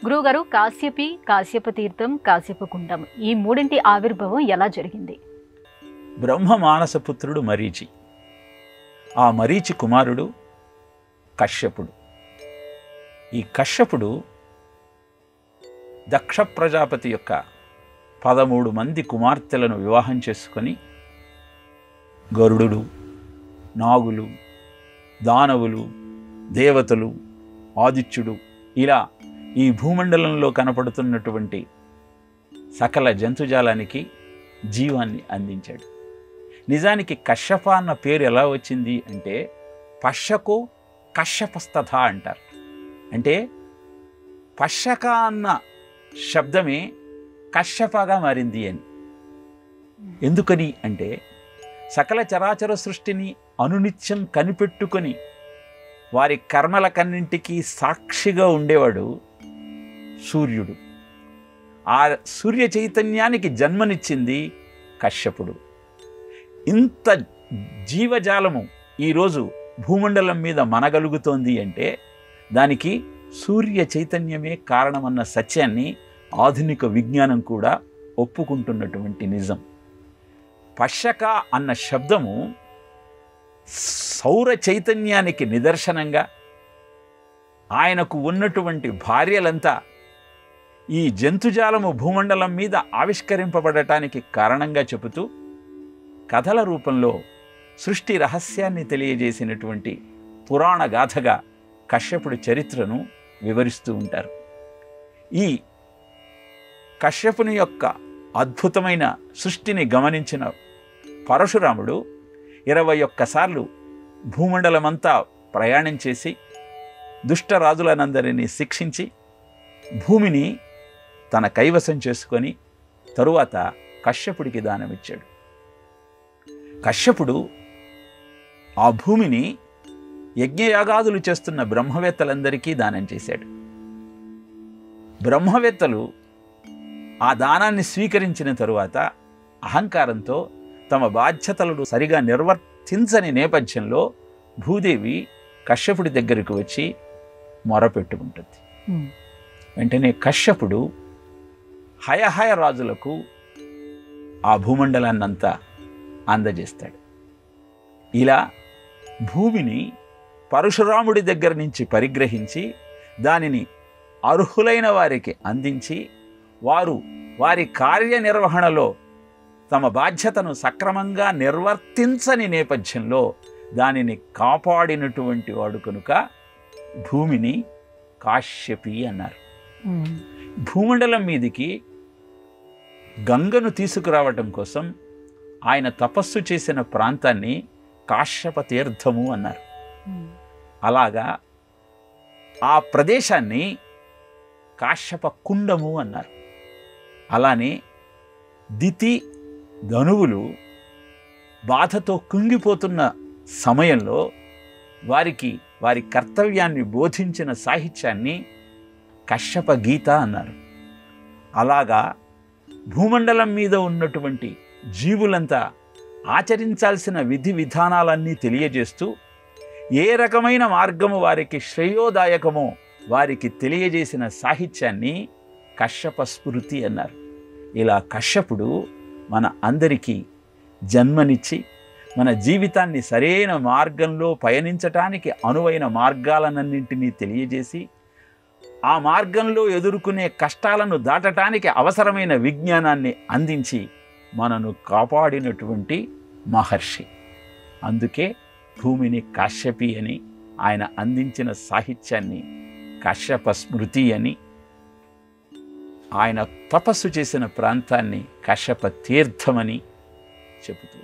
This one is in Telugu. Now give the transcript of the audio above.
గురువుగారు, కాశ్యపి, కాశ్యప తీర్థం, కాశ్యప కుండం ఈ మూడింటి ఆవిర్భావం ఎలా జరిగింది? బ్రహ్మ మానసపుత్రుడు మరీచి, ఆ మరీచి కుమారుడు కశ్యపుడు. ఈ కశ్యపుడు దక్ష ప్రజాపతి యొక్క 13 మంది కుమార్తెలను వివాహం చేసుకొని గరుడులు, నాగులు, దానవులు, దేవతలు, ఆదిత్యుడు ఇలా ఈ భూమండలంలో కనపడుతున్నటువంటి సకల జంతుజాలానికి జీవాన్ని అందించాడు. నిజానికి కశ్యప అన్న పేరు ఎలా వచ్చింది అంటే పశ్యకో కశ్యపస్తథ అంటారు. అంటే పశ్యక అన్న శబ్దమే కశ్యపగా మారింది అని. ఎందుకని అంటే సకల చరాచర సృష్టిని అనునిత్యం కనిపెట్టుకొని వారి కర్మలకన్నింటికీ సాక్షిగా ఉండేవాడు సూర్యుడు. ఆ సూర్య చైతన్యానికి జన్మనిచ్చింది కశ్యపుడు. ఇంత జీవజాలము ఈరోజు భూమండలం మీద మనగలుగుతోంది అంటే దానికి సూర్య చైతన్యమే కారణమన్న సత్యాన్ని ఆధునిక విజ్ఞానం కూడా ఒప్పుకుంటున్నటువంటి నిజం. పశ్యక అన్న శబ్దము సౌర చైతన్యానికి నిదర్శనంగా ఆయనకు ఉన్నటువంటి భార్యలంతా ఈ జంతుజాలము భూమండలం మీద ఆవిష్కరింపబడటానికి కారణంగా చెబుతూ కథల రూపంలో సృష్టి రహస్యాన్ని తెలియజేసినటువంటి పురాణ గాథగా కశ్యపుడి చరిత్రను వివరిస్తూ ఉంటారు. ఈ కశ్యపుని యొక్క అద్భుతమైన సృష్టిని గమనించిన పరశురాముడు 21 సార్లు భూమండలమంతా ప్రయాణం చేసి దుష్టరాజులనందరినీ శిక్షించి భూమిని తన కైవసం చేసుకొని తరువాత కశ్యపుడికి దానమిచ్చాడు. కశ్యపుడు ఆ భూమిని యజ్ఞయాగాదులు చేస్తున్న బ్రహ్మవేత్తలందరికీ దానం చేశాడు. బ్రహ్మవేత్తలు ఆ దానాన్ని స్వీకరించిన తరువాత అహంకారంతో తమ బాధ్యతలను సరిగా నిర్వర్తించని నేపథ్యంలో భూదేవి కశ్యపుడి దగ్గరికి వచ్చి మొరపెట్టుకుంటుంది. వెంటనే కశ్యపుడు హయహయ రాజులకు ఆ భూమండలాన్నంతా అందజేస్తాడు. ఇలా భూమిని పరశురాముడి దగ్గర నుంచి పరిగ్రహించి దానిని అర్హులైన వారికి అందించి వారు వారి కార్యనిర్వహణలో తమ బాధ్యతను సక్రమంగా నిర్వర్తించని నేపథ్యంలో దానిని కాపాడినటువంటి వాడు కనుక భూమిని కాశ్యపి అన్నారు. భూమండలం మీదికి గంగను తీసుకురావటం కోసం ఆయన తపస్సు చేసిన ప్రాంతాన్ని కాశ్యప తీర్థము అన్నారు. అలాగా ఆ ప్రదేశాన్ని కాశ్యప కుండము అన్నారు. అలానే దితి ధనువులు బాధతో కుంగిపోతున్న సమయంలో వారికి వారి కర్తవ్యాన్ని బోధించిన సాహిత్యాన్ని కశ్యప గీత అన్నారు. అలాగా భూమండలం మీద ఉన్నటువంటి జీవులంతా ఆచరించాల్సిన విధి విధానాలన్నీ తెలియజేస్తూ ఏ రకమైన మార్గము వారికి శ్రేయోదాయకమో వారికి తెలియజేసిన సాహిత్యాన్ని కశ్యప స్మృతి అన్నారు. ఇలా కశ్యపుడు మన అందరికీ జన్మనిచ్చి మన జీవితాన్ని సరైన మార్గంలో పయనించటానికి అనువైన మార్గాలన్నింటినీ తెలియజేసి ఆ మార్గంలో ఎదుర్కొనే కష్టాలను దాటటానికి అవసరమైన విజ్ఞానాన్ని అందించి మనను కాపాడినటువంటి మహర్షి. అందుకే భూమిని కాశ్యపి అని, ఆయన అందించిన సాహిత్యాన్ని కశ్యప స్మృతి అని, ఆయన తపస్సు చేసిన ప్రాంతాన్ని కశ్యప తీర్థమని చెబుతూ